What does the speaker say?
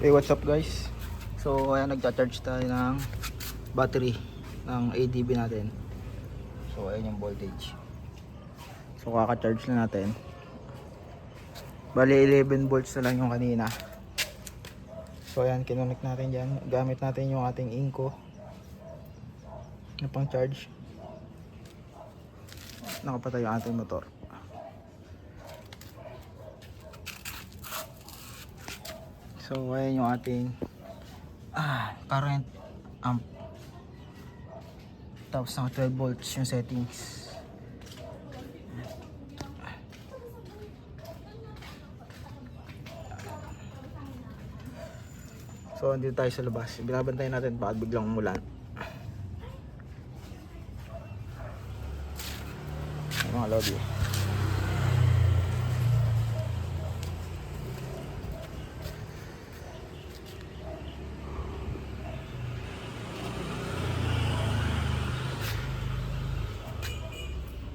Hey, what's up guys? So ayan, nagcha-charge tayo ng battery ng ADB natin. So ayan yung voltage. So kaka-charge na natin. Bali 11 volts na lang yung kanina. So ayan, kinonect natin dyan. Gamit natin yung ating Inco na pang charge. Nakapatay yung ating motor. So ayan yung ating current amp. Tapos naka 12 volts yung settings. So andito tayo sa labas. Binabantayan natin baka biglang umulan.